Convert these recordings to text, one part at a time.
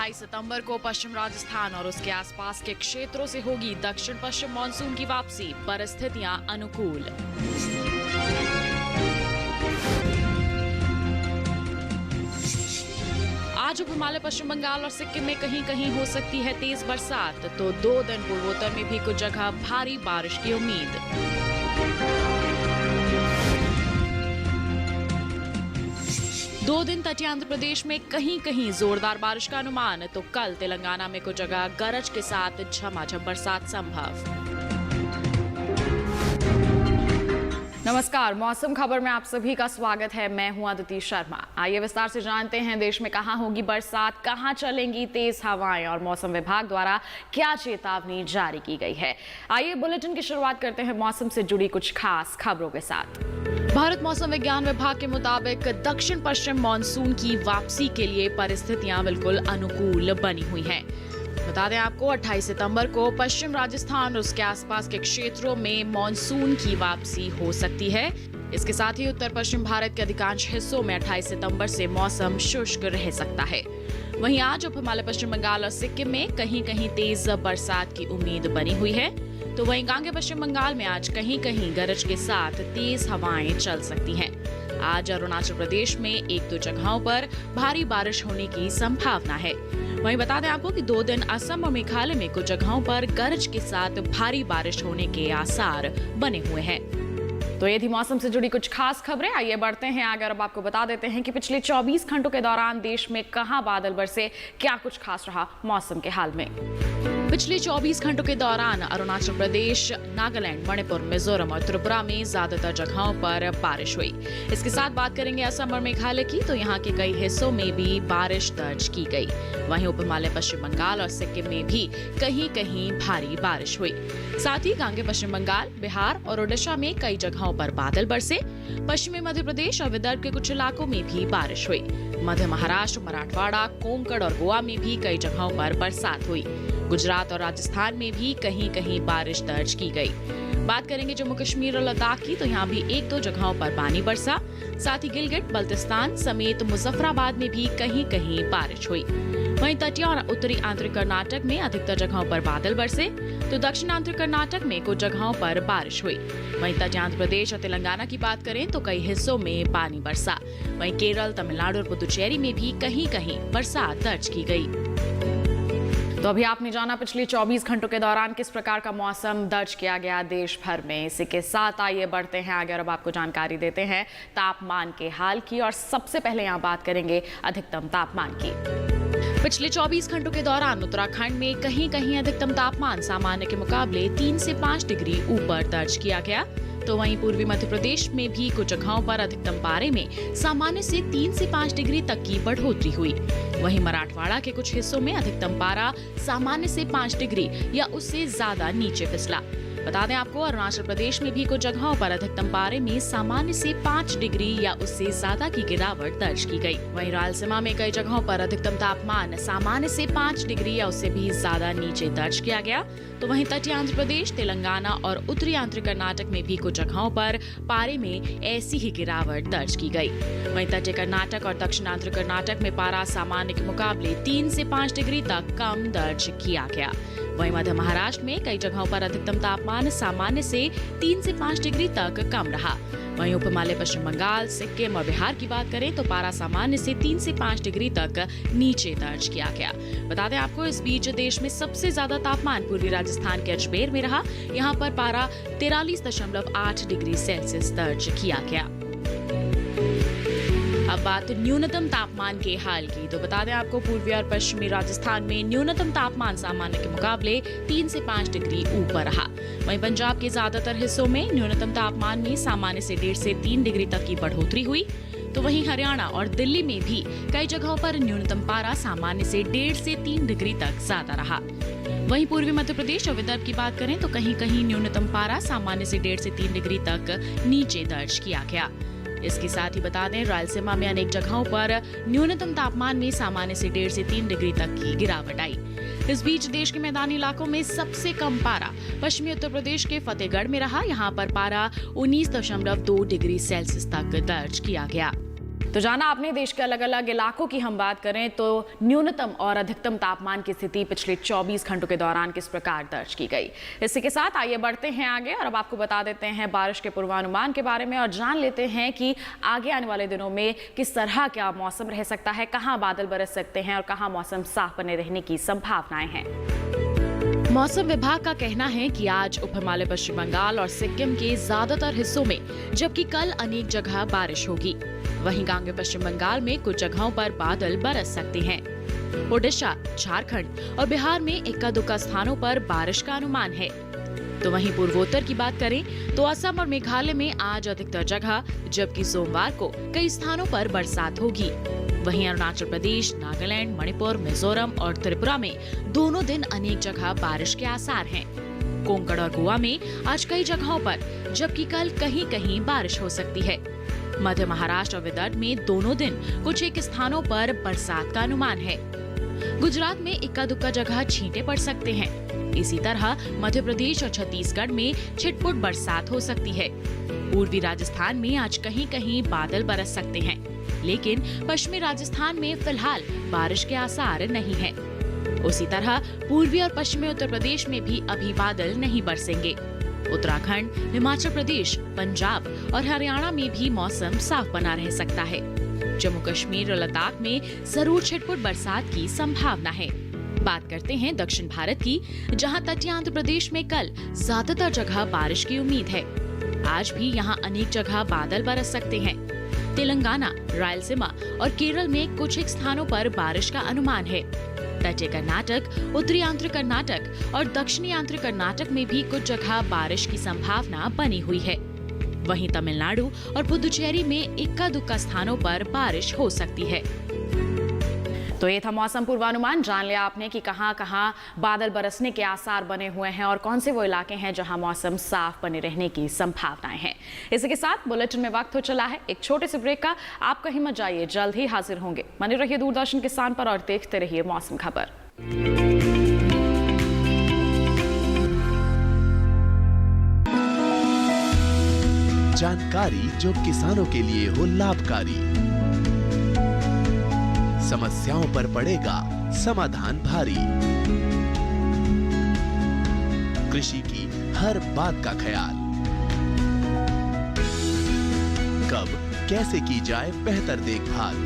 28 सितंबर को पश्चिम राजस्थान और उसके आसपास के क्षेत्रों से होगी दक्षिण पश्चिम मानसून की वापसी, परिस्थितियां अनुकूल। आज उप हिमालय, पश्चिम बंगाल और सिक्किम में कहीं कहीं हो सकती है तेज बरसात, तो 2 दिन पूर्वोत्तर में भी कुछ जगह भारी बारिश की उम्मीद। दो दिन तटीय आंध्र प्रदेश में कहीं कहीं जोरदार बारिश का अनुमान, तो कल तेलंगाना में कुछ जगह गरज के साथ झमाझम बरसात संभव। नमस्कार, मौसम खबर में आप सभी का स्वागत है। मैं हूं अदिति शर्मा। आइए विस्तार से जानते हैं देश में कहां होगी बरसात, कहां चलेंगी तेज हवाएं और मौसम विभाग द्वारा क्या चेतावनी जारी की गई है। आइए बुलेटिन की शुरुआत करते हैं मौसम से जुड़ी कुछ खास खबरों के साथ। भारत मौसम विज्ञान विभाग के मुताबिक दक्षिण पश्चिम मानसून की वापसी के लिए परिस्थितियां बिल्कुल अनुकूल बनी हुई हैं। बता दें आपको 28 सितंबर को पश्चिम राजस्थान और उसके आसपास के क्षेत्रों में मानसून की वापसी हो सकती है। इसके साथ ही उत्तर पश्चिम भारत के अधिकांश हिस्सों में 28 सितंबर से मौसम शुष्क रह सकता है। वहीं आज उप हिमालय, पश्चिम बंगाल और सिक्किम में कहीं कहीं तेज बरसात की उम्मीद बनी हुई है, तो वहीं गांगे पश्चिम बंगाल में आज कहीं कहीं गरज के साथ तेज हवाएं चल सकती हैं। आज अरुणाचल प्रदेश में 1-2 जगहों पर भारी बारिश होने की संभावना है। वहीं बता दें आपको कि 2 दिन असम और मेघालय में कुछ जगहों पर गरज के साथ भारी बारिश होने के आसार बने हुए हैं। तो ये थी मौसम से जुड़ी कुछ खास खबरें। आइए बढ़ते हैं आगे। अब आपको बता देते हैं कि पिछले 24 घंटों के दौरान देश में कहां बादल बरसे, क्या कुछ खास रहा मौसम के हाल में। पिछले 24 घंटों के दौरान अरुणाचल प्रदेश, नागालैंड, मणिपुर, मिजोरम और त्रिपुरा में ज्यादातर जगहों पर बारिश हुई। इसके साथ बात करेंगे असम और मेघालय की, तो यहाँ के कई हिस्सों में भी बारिश दर्ज की गई। वहीं उप हिमालय, पश्चिम बंगाल और सिक्किम में भी कहीं कहीं भारी बारिश हुई। साथ ही गांगे पश्चिम बंगाल, बिहार और ओडिशा में कई जगहों पर बादल बरसे। पश्चिमी मध्य प्रदेश और विदर्भ के कुछ इलाकों में भी बारिश हुई। मध्य महाराष्ट्र, मराठवाड़ा, कोंकण और गोवा में भी कई जगहों पर बरसात हुई। गुजरात और राजस्थान में भी कहीं कहीं बारिश दर्ज की गई। बात करेंगे जम्मू कश्मीर और लद्दाख की, तो यहाँ भी 1-2 जगहों पर पानी बरसा। साथ ही गिलगित, बल्तिस्तान समेत मुजफ्फराबाद में भी कहीं कहीं बारिश हुई। वहीं तटीय और उत्तरी आंतरिक कर्नाटक में अधिकतर जगहों पर बादल बरसे, तो दक्षिण आंतरिक कर्नाटक में कुछ जगहों पर बारिश हुई। वहीं तटीय आंध्र प्रदेश और तेलंगाना की बात करें तो कई हिस्सों में पानी बरसा। वहीं केरल, तमिलनाडु और पुदुचेरी में भी कहीं कहीं बरसात दर्ज की गई। तो अभी आपने जाना पिछले 24 घंटों के दौरान किस प्रकार का मौसम दर्ज किया गया देश भर में। इसी के साथ आइए बढ़ते हैं आगे और अब आपको जानकारी देते हैं तापमान के हाल की, और सबसे पहले यहाँ बात करेंगे अधिकतम तापमान की। पिछले 24 घंटों के दौरान उत्तराखंड में कहीं कहीं अधिकतम तापमान सामान्य के मुकाबले 3 से 5 डिग्री ऊपर दर्ज किया गया, तो वहीं पूर्वी मध्य प्रदेश में भी कुछ जगहों पर अधिकतम पारे में सामान्य से 3 से 5 डिग्री तक की बढ़ोतरी हुई। वहीं मराठवाड़ा के कुछ हिस्सों में अधिकतम पारा सामान्य से 5 डिग्री या उससे ज्यादा नीचे फिसला। बता दें आपको अरुणाचल प्रदेश में भी कुछ जगहों पर अधिकतम पारे में सामान्य से 5 डिग्री या उससे ज्यादा की गिरावट दर्ज की गई। वहीं रायलसीमा में कई जगहों पर अधिकतम तापमान सामान्य से 5 डिग्री या उससे भी ज्यादा नीचे दर्ज किया गया, तो वहीं तटीय आंध्र प्रदेश, तेलंगाना और उत्तरी आंतरिक कर्नाटक में भी कुछ जगहों पर पारे में ऐसी ही गिरावट दर्ज की गई। वहीं तटीय कर्नाटक और दक्षिण आंतरिक कर्नाटक में पारा सामान्य के मुकाबले 3 से 5 डिग्री तक कम दर्ज किया गया। वहीं मध्य महाराष्ट्र में कई जगहों पर अधिकतम तापमान सामान्य से 3 से 5 डिग्री तक कम रहा। वहीं उप हिमालय, पश्चिम बंगाल, सिक्किम और बिहार की बात करें तो पारा सामान्य से 3 से 5 डिग्री तक नीचे दर्ज किया गया। बता दें आपको इस बीच देश में सबसे ज्यादा तापमान पूर्वी राजस्थान के अजमेर में रहा। यहाँ पर पारा 43.8 डिग्री सेल्सियस दर्ज किया गया। अब बात न्यूनतम तापमान के हाल की, तो बता दें आपको पूर्वी और पश्चिमी राजस्थान में न्यूनतम तापमान सामान्य के मुकाबले 3 से 5 डिग्री ऊपर रहा। वहीं पंजाब के ज्यादातर हिस्सों में न्यूनतम तापमान में सामान्य से 1.5 से 3 डिग्री तक की बढ़ोतरी हुई, तो वहीं हरियाणा और दिल्ली में भी कई जगहों पर न्यूनतम पारा सामान्य से 1.5 से 3 डिग्री तक ज्यादा रहा। वहीं पूर्वी मध्य प्रदेश और विदर्भ की बात करें तो कहीं कहीं न्यूनतम पारा सामान्य से 1.5 से 3 डिग्री तक नीचे दर्ज किया गया। इसके साथ ही बता दें रायलसीमा में अनेक जगहों पर न्यूनतम तापमान में सामान्य से 1.5 से 3 डिग्री तक की गिरावट आई। इस बीच देश के मैदानी इलाकों में सबसे कम पारा पश्चिमी उत्तर प्रदेश के फतेहगढ़ में रहा। यहाँ पर पारा 19.2 डिग्री सेल्सियस तक दर्ज किया गया। तो जाना आपने देश के अलग अलग इलाकों की हम बात करें तो न्यूनतम और अधिकतम तापमान की स्थिति पिछले 24 घंटों के दौरान किस प्रकार दर्ज की गई। इसी के साथ आइए बढ़ते हैं आगे और अब आपको बता देते हैं बारिश के पूर्वानुमान के बारे में और जान लेते हैं कि आगे आने वाले दिनों में किस तरह का मौसम रह सकता है, कहां बादल बरस सकते हैं और कहां मौसम साफ बने रहने की संभावनाएं हैं। मौसम विभाग का कहना है कि आज उप हिमालय पश्चिम बंगाल और सिक्किम के ज्यादातर हिस्सों में, जबकि कल अनेक जगह बारिश होगी। वहीं गांगे पश्चिम बंगाल में कुछ जगहों पर बादल बरस सकते हैं। ओडिशा, झारखंड और बिहार में इक्का दुक्का स्थानों पर बारिश का अनुमान है। तो वहीं पूर्वोत्तर की बात करें तो असम और मेघालय में आज अधिकतर जगह, जबकि सोमवार को कई स्थानों पर बरसात होगी। वहीं अरुणाचल प्रदेश, नागालैंड, मणिपुर, मिजोरम और त्रिपुरा में दोनों दिन अनेक जगह बारिश के आसार हैं। कोंकण और गोवा में आज कई जगहों पर, जबकि कल कहीं कहीं बारिश हो सकती है। मध्य महाराष्ट्र और विदर्भ में दोनों दिन कुछ एक स्थानों पर बरसात का अनुमान है। गुजरात में इक्का दुक्का जगह छींटे पड़ सकते हैं। इसी तरह मध्य प्रदेश और छत्तीसगढ़ में छिटपुट बरसात हो सकती है। पूर्वी राजस्थान में आज कहीं कहीं बादल बरस सकते हैं, लेकिन पश्चिमी राजस्थान में फिलहाल बारिश के आसार नहीं है। उसी तरह पूर्वी और पश्चिमी उत्तर प्रदेश में भी अभी बादल नहीं बरसेंगे। उत्तराखंड, हिमाचल प्रदेश, पंजाब और हरियाणा में भी मौसम साफ बना रह सकता है। जम्मू कश्मीर और लद्दाख में जरूर छिटपुट बरसात की संभावना है। बात करते हैं दक्षिण भारत की, जहां तटीय आंध्र प्रदेश में कल ज्यादातर जगह बारिश की उम्मीद है। आज भी यहां अनेक जगह बादल बरस सकते हैं। तेलंगाना, रायलसीमा और केरल में कुछ एक स्थानों पर बारिश का अनुमान है। तटीय कर्नाटक, उत्तरी आंध्र कर्नाटक और दक्षिणी आंध्र कर्नाटक में भी कुछ जगह बारिश की संभावना बनी हुई है। वहीं तमिलनाडु और पुदुचेरी में इक्का दुक्का स्थानों पर बारिश हो सकती है। तो ये था मौसम पूर्वानुमान। जान लिया आपने कि कहां कहां बादल बरसने के आसार बने हुए हैं और कौन से वो इलाके हैं जहां मौसम साफ बने रहने की संभावनाएं हैं। इसी के साथ बुलेटिन में वक्त हो चला है एक छोटे से ब्रेक का। आप कहीं मत जाइए, जल्द ही हाजिर होंगे। बने रहिए दूरदर्शन किसान पर और देखते रहिए मौसम खबर। जानकारी जो किसानों के लिए हो लाभकारी, समस्याओं पर पड़ेगा समाधान भारी, कृषि की हर बात का ख्याल, कब कैसे की जाए बेहतर देखभाल।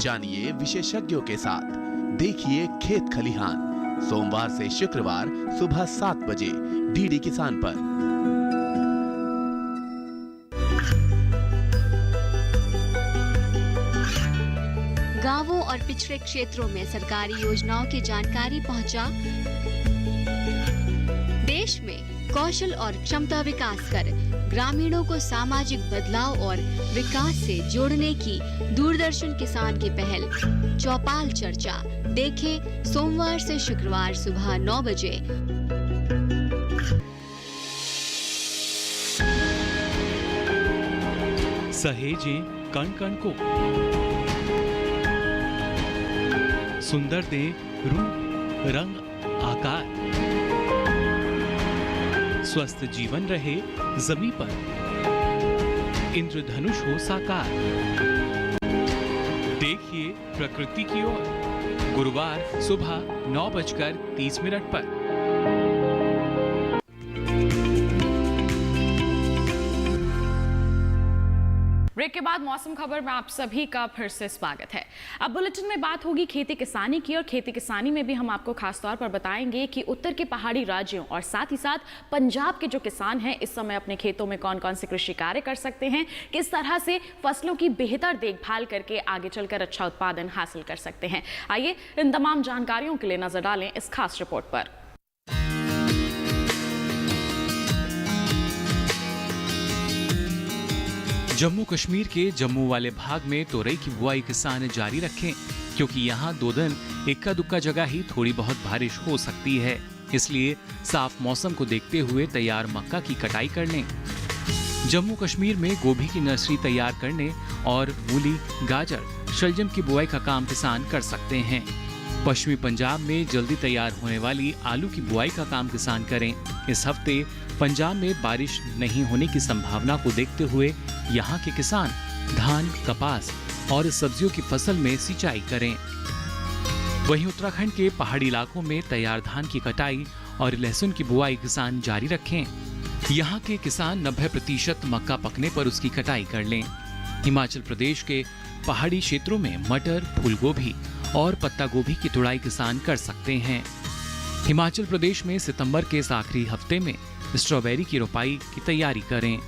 जानिए विशेषज्ञों के साथ, देखिए खेत खलिहान, सोमवार से शुक्रवार सुबह 7 बजे डीडी किसान पर। गांवों और पिछड़े क्षेत्रों में सरकारी योजनाओं की जानकारी पहुंचा। देश में कौशल और क्षमता विकास कर ग्रामीणों को सामाजिक बदलाव और विकास से जोड़ने की दूरदर्शन किसान की पहल चौपाल चर्चा देखें सोमवार से शुक्रवार सुबह 9 बजे। सहेजें कण कण को, सुंदर दे रूप रंग आकार, स्वस्थ जीवन रहे जमीन पर, इंद्रधनुष हो साकार। देखिए प्रकृति की ओर गुरुवार सुबह 9:30 पर। ब्रेक के बाद मौसम खबर में आप सभी का फिर से स्वागत है। अब बुलेटिन में बात होगी खेती किसानी की और खेती किसानी में भी हम आपको खास तौर पर बताएंगे कि उत्तर के पहाड़ी राज्यों और साथ ही साथ पंजाब के जो किसान हैं इस समय अपने खेतों में कौन कौन से कृषि कार्य कर सकते हैं, किस तरह से फसलों की बेहतर देखभाल करके आगे चलकर अच्छा उत्पादन हासिल कर सकते हैं। आइए इन तमाम जानकारियों के लिए नजर डालें इस खास रिपोर्ट पर। जम्मू कश्मीर के जम्मू वाले भाग में तोरई की बुआई किसान जारी रखें, क्योंकि यहाँ 2 दिन इक्का दुक्का जगह ही थोड़ी बहुत बारिश हो सकती है। इसलिए साफ मौसम को देखते हुए तैयार मक्का की कटाई कर लें। जम्मू कश्मीर में गोभी की नर्सरी तैयार करने और मूली, गाजर, शलजम की बुआई का काम किसान कर सकते हैं। पश्चिमी पंजाब में जल्दी तैयार होने वाली आलू की बुआई का काम किसान करें। इस हफ्ते पंजाब में बारिश नहीं होने की संभावना को देखते हुए यहाँ के किसान धान, कपास और सब्जियों की फसल में सिंचाई करें। वहीं उत्तराखंड के पहाड़ी इलाकों में तैयार धान की कटाई और लहसुन की बुआई किसान जारी रखें। यहाँ के किसान 90% मक्का पकने पर उसकी कटाई कर लें। हिमाचल प्रदेश के पहाड़ी क्षेत्रों में मटर, फूलगोभी और पत्ता गोभी की तुड़ाई किसान कर सकते हैं। हिमाचल प्रदेश में सितंबर के इस आखिरी हफ्ते में स्ट्रॉबेरी की रोपाई की तैयारी करें।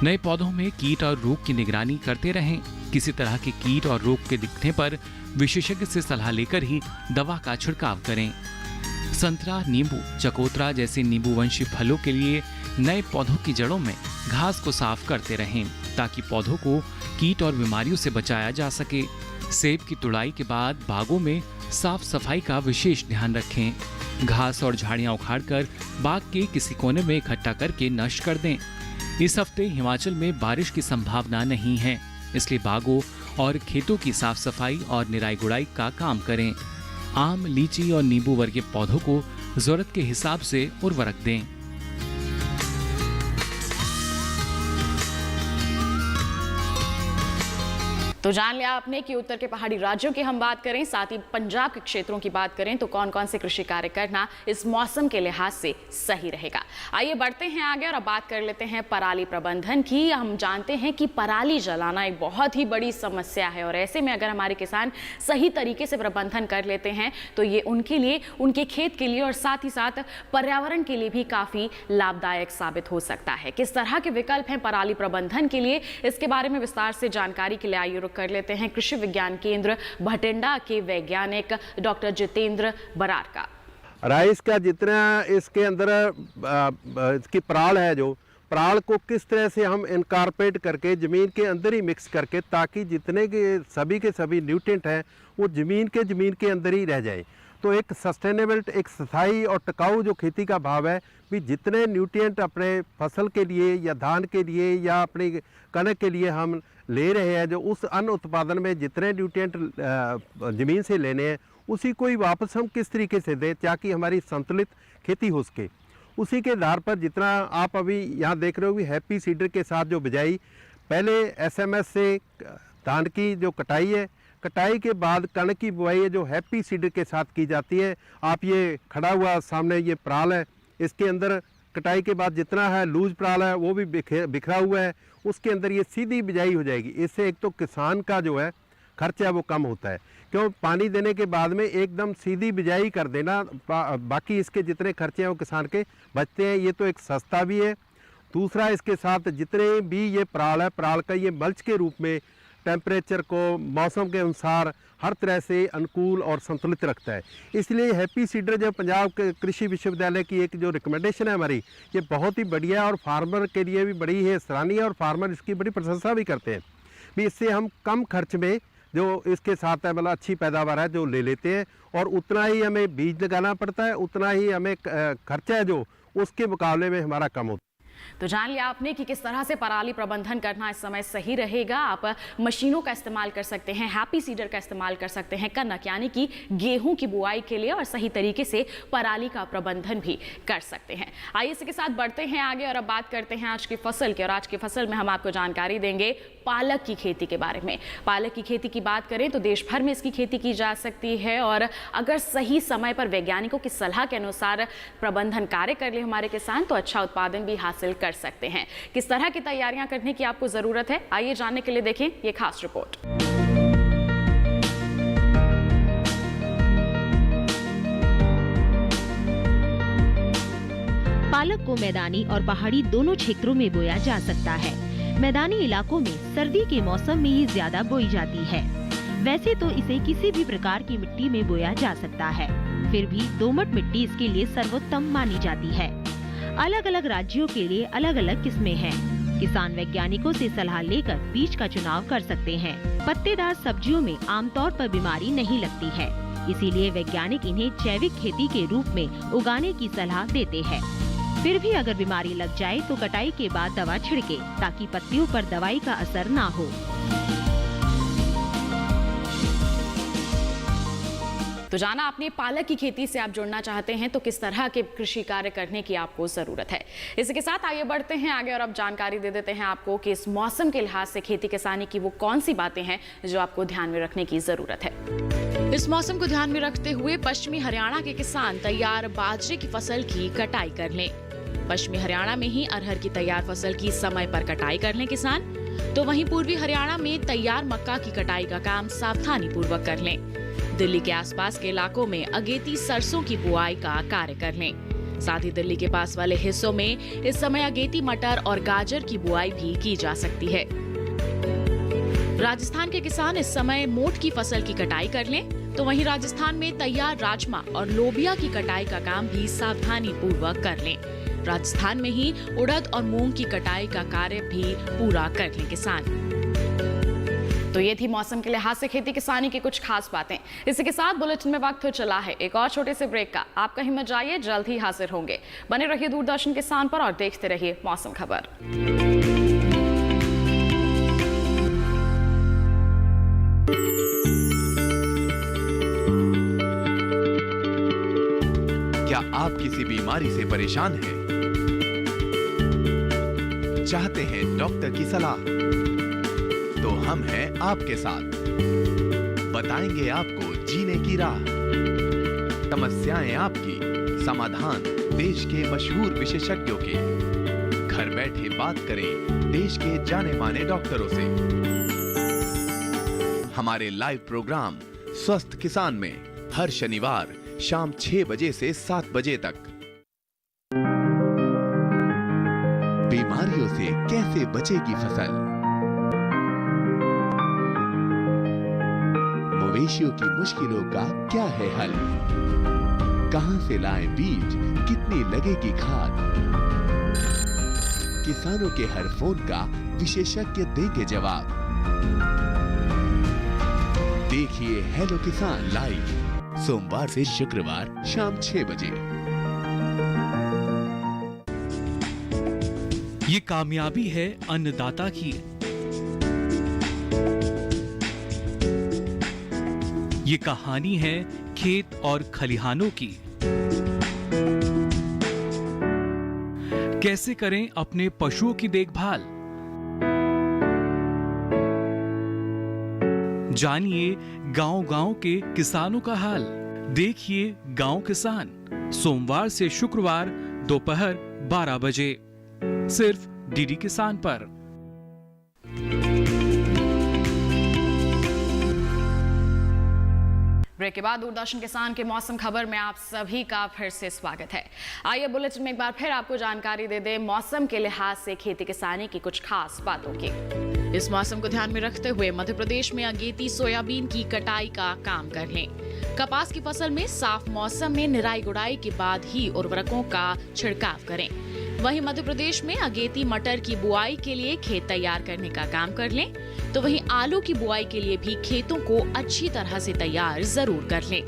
नए पौधों में कीट और रोग की निगरानी करते रहें। किसी तरह के कीट और रोग के दिखने पर विशेषज्ञ से सलाह लेकर ही दवा का छिड़काव करें। संतरा, नींबू, चकोतरा जैसे नींबू वंशी फलों के लिए नए पौधों की जड़ों में घास को साफ करते रहें ताकि पौधों को कीट और बीमारियों से बचाया जा सके। सेब की तुड़ाई के बाद बागों में साफ सफाई का विशेष ध्यान रखें। घास और झाड़ियां उखाड़कर बाग के किसी कोने में इकट्ठा करके नष्ट कर दें। इस हफ्ते हिमाचल में बारिश की संभावना नहीं है, इसलिए बागों और खेतों की साफ सफाई और निराई गुड़ाई का काम करें। आम, लीची और नींबू वर्गीय पौधों को जरूरत के हिसाब से उर्वरक दें। तो जान लिया आपने कि उत्तर के पहाड़ी राज्यों की हम बात करें, साथ ही पंजाब के क्षेत्रों की बात करें तो कौन कौन से कृषि कार्य करना इस मौसम के लिहाज से सही रहेगा। आइए बढ़ते हैं आगे और अब बात कर लेते हैं पराली प्रबंधन की। हम जानते हैं कि पराली जलाना एक बहुत ही बड़ी समस्या है और ऐसे में अगर हमारे किसान सही तरीके से प्रबंधन कर लेते हैं तो ये उनके लिए, उनके खेत के लिए और साथ ही साथ पर्यावरण के लिए भी काफी लाभदायक साबित हो सकता है। किस तरह के विकल्प हैं पराली प्रबंधन के लिए, इसके बारे में विस्तार से जानकारी के लिए आइए कर लेते हैं कृषि विज्ञान केंद्र भटिंडा के वैज्ञानिक डॉक्टर जितेंद्र बरार का। राइस का जितना इसके अंदर इसकी पराल है, जो पराल को किस तरह से हम इनकॉर्पोरेट करके ज़मीन के अंदर ही मिक्स करके, ताकि जितने के सभी न्यूट्रिएंट हैं वो ज़मीन के अंदर ही रह जाए। तो एक सस्टेनेबल, एक स्थायी और टिकाऊ जो खेती का भाव है भी, जितने न्यूट्रिएंट अपने फसल के लिए या धान के लिए या अपनी कनक के लिए हम ले रहे हैं, जो उस अन्न उत्पादन में जितने न्यूट्रिएंट ज़मीन से लेने हैं उसी को ही वापस हम किस तरीके से दें ताकि हमारी संतुलित खेती हो सके। उसी के आधार पर जितना आप अभी यहाँ देख रहे हो कि हैप्पी सीडर के साथ जो बिजाई, पहले SMS से धान की जो कटाई है, कटाई के बाद कणक की बुआई है जो हैप्पी सीडर के साथ की जाती है। आप ये खड़ा हुआ सामने ये पराल है, इसके अंदर कटाई के बाद जितना है लूज पराल है वो भी बिखरा हुआ है, उसके अंदर ये सीधी बिजाई हो जाएगी। इससे एक तो किसान का जो है खर्चा है वो कम होता है, क्यों पानी देने के बाद में एकदम सीधी बिजाई कर देना, बाकी इसके जितने खर्चे हैं वो किसान के बचते हैं। ये तो एक सस्ता भी है। दूसरा, इसके साथ जितने भी ये पराल है, पराल का ये मल्च के रूप में टेम्परेचर को मौसम के अनुसार हर तरह से अनुकूल और संतुलित रखता है। इसलिए हैप्पी सीडर जो पंजाब के कृषि विश्वविद्यालय की एक जो रिकमेंडेशन है हमारी, ये बहुत ही बढ़िया है और फार्मर के लिए भी बड़ी है सराहनीय, और फार्मर इसकी बड़ी प्रशंसा भी करते हैं भी। इससे हम कम खर्च में जो इसके साथ है मतलब अच्छी पैदावार है जो ले लेते हैं, और उतना ही हमें बीज लगाना पड़ता है, उतना ही हमें खर्चा है जो उसके मुकाबले में हमारा कम होता है। तो जान लिया आपने कि किस तरह से पराली प्रबंधन करना इस समय सही रहेगा। आप मशीनों का इस्तेमाल कर सकते हैं, हैप्पी सीडर का इस्तेमाल कर सकते हैं कनक यानी कि गेहूं की बुआई के लिए, और सही तरीके से पराली का प्रबंधन भी कर सकते हैं। आइए इसी के साथ बढ़ते हैं आगे और अब बात करते हैं आज की फसल की। और आज की फसल में हम आपको जानकारी देंगे पालक की खेती के बारे में। पालक की खेती की बात करें तो देश भर में इसकी खेती की जा सकती है, और अगर सही समय पर वैज्ञानिकों की सलाह के अनुसार प्रबंधन कार्य कर ले हमारे किसान तो अच्छा उत्पादन भी हासिल कर सकते हैं। किस तरह की तैयारियां करने की आपको जरूरत है, आइए जानने के लिए देखें ये खास रिपोर्ट। पालक को मैदानी और पहाड़ी दोनों क्षेत्रों में बोया जा सकता है। मैदानी इलाकों में सर्दी के मौसम में ही ज्यादा बोई जाती है। वैसे तो इसे किसी भी प्रकार की मिट्टी में बोया जा सकता है, फिर भी दोमट मिट्टी इसके लिए सर्वोत्तम मानी जाती है। अलग अलग राज्यों के लिए अलग अलग किस्में हैं। किसान वैज्ञानिकों से सलाह लेकर बीज का चुनाव कर सकते हैं। पत्तेदार सब्जियों में आमतौर पर बीमारी नहीं लगती है, इसीलिए वैज्ञानिक इन्हें जैविक खेती के रूप में उगाने की सलाह देते हैं। फिर भी अगर बीमारी लग जाए तो कटाई के बाद दवा छिड़के ताकि पत्तियों पर दवाई का असर ना हो। तो जाना आपने पालक की खेती से आप जुड़ना चाहते हैं तो किस तरह के कृषि कार्य करने की आपको जरूरत है। इसी के साथ आइए बढ़ते हैं आगे और अब जानकारी दे देते हैं आपको कि इस मौसम के लिहाज से खेती किसानी की वो कौन सी बातें हैं जो आपको ध्यान में रखने की जरूरत है। इस मौसम को ध्यान में रखते हुए पश्चिमी हरियाणा के किसान तैयार बाजरे की फसल की कटाई कर लें। पश्चिमी हरियाणा में ही अरहर की तैयार फसल की समय पर कटाई कर लें किसान, तो वहीं पूर्वी हरियाणा में तैयार मक्का की कटाई का काम सावधानी पूर्वक कर लें। दिल्ली के आसपास के इलाकों में अगेती सरसों की बुआई का कार्य कर लें। साथ ही दिल्ली के पास वाले हिस्सों में इस समय अगेती मटर और गाजर की बुआई भी की जा सकती है। राजस्थान के किसान इस समय मोठ की फसल की कटाई कर लें, तो वहीं राजस्थान में तैयार राजमा और लोबिया की कटाई का काम भी सावधानी पूर्वक कर लें। राजस्थान में ही उड़द और मूंग की कटाई का कार्य भी पूरा कर लें किसान। तो ये थी मौसम के लिहाज से खेती किसानी की कुछ खास बातें। इसी के साथ बुलेटिन में वक्त हो चला है एक और छोटे से ब्रेक का। आप कहीं मत जाइए, जल्द ही हाजिर होंगे। बने रहिए दूरदर्शन किसान पर और देखते रहिए मौसम खबर। क्या आप किसी बीमारी से परेशान हैं? चाहते हैं डॉक्टर की सलाह? तो हम हैं आपके साथ, बताएंगे आपको जीने की राह। समस्याएं आपकी, समाधान देश के मशहूर विशेषज्ञों के। घर बैठे बात करें देश के जाने माने डॉक्टरों से। हमारे लाइव प्रोग्राम स्वस्थ किसान में हर शनिवार शाम 6 बजे से 7 बजे तक। बीमारियों से कैसे बचेगी फसल? मवेशियों की मुश्किलों का क्या है हल? कहां से लाएं बीज, कितनी लगेगी खाद? किसानों के हर फोन का विशेषज्ञ देंगे जवाब। देखिए हेलो किसान लाइव सोमवार से शुक्रवार शाम 6 बजे। ये कामयाबी है अन्नदाता की। ये कहानी है खेत और खलिहानों की। कैसे करें अपने पशुओं की देखभाल? जानिए गांव-गांव के किसानों का हाल। देखिए गांव किसान सोमवार से शुक्रवार दोपहर 12 बजे सिर्फ डीडी किसान पर। ब्रेक के बाद दूरदर्शन किसान के मौसम खबर में आप सभी का फिर से स्वागत है। आइए बुलेटिन में एक बार फिर आपको जानकारी दे दें मौसम के लिहाज से खेती किसानी की कुछ खास बातों की। इस मौसम को ध्यान में रखते हुए मध्य प्रदेश में अगेती सोयाबीन की कटाई का काम कर लें। कपास की फसल में साफ मौसम में निराई गुड़ाई के बाद ही उर्वरकों का छिड़काव करें। वहीं मध्य प्रदेश में अगेती मटर की बुआई के लिए खेत तैयार करने का काम कर लें, तो वहीं आलू की बुआई के लिए भी खेतों को अच्छी तरह से तैयार जरूर कर लें।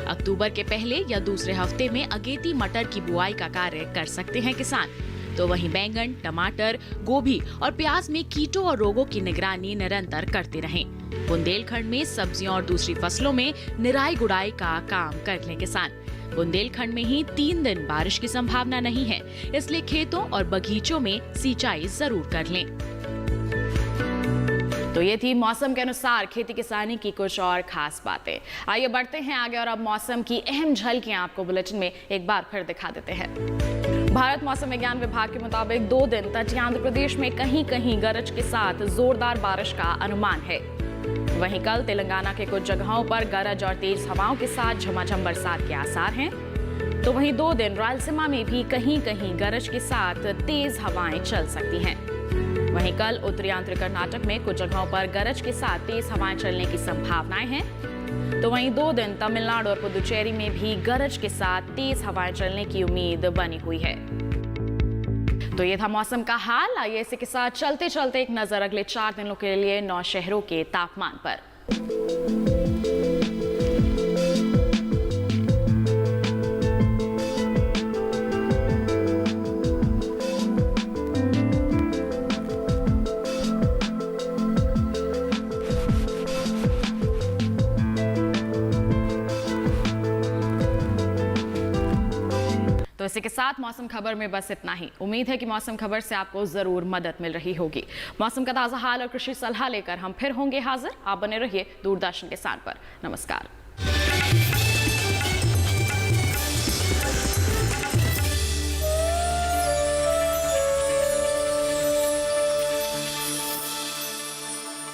अक्टूबर के पहले या दूसरे हफ्ते में अगेती मटर की बुआई का कार्य कर सकते हैं किसान। तो वहीं बैंगन, टमाटर, गोभी और प्याज में कीटों और रोगों की निगरानी निरंतर करते रहें। बुंदेलखंड में सब्जियों और दूसरी फसलों में निराई गुड़ाई का काम कर लें किसान। बुंदेलखंड में ही 3 दिन बारिश की संभावना नहीं है, इसलिए खेतों और बगीचों में सिंचाई जरूर कर लें। तो ये थी मौसम के अनुसार खेती किसानी की कुछ और खास बातें। आइए बढ़ते हैं आगे और अब मौसम की अहम झलकियां आपको बुलेटिन में एक बार फिर दिखा देते हैं। भारत मौसम विज्ञान विभाग के मुताबिक 2 दिन तटीय आंध्र प्रदेश में कहीं कहीं गरज के साथ जोरदार बारिश का अनुमान है। वहीं कल तेलंगाना के कुछ जगहों पर गरज और तेज हवाओं के साथ झमाझम बरसात के आसार हैं। तो वहीं 2 दिन रायलसीमा में भी कहीं कहीं गरज के साथ तेज हवाएं चल सकती हैं। वहीं कल उत्तरी आंध्र कर्नाटक में कुछ जगहों पर गरज के साथ तेज हवाएं चलने की संभावनाएं हैं। तो वहीं 2 दिन तमिलनाडु और पुदुचेरी में भी गरज के साथ तेज हवाएं चलने की उम्मीद बनी हुई है। तो ये था मौसम का हाल। आइए इसी के साथ चलते चलते एक नजर अगले 4 दिनों के लिए 9 शहरों के तापमान पर। इसी के साथ मौसम खबर में बस इतना ही। उम्मीद है कि मौसम खबर से आपको जरूर मदद मिल रही होगी। मौसम का ताज़ा हाल और कृषि सलाह लेकर हम फिर होंगे हाजिर। आप बने रहिए दूरदर्शन किसान पर। नमस्कार।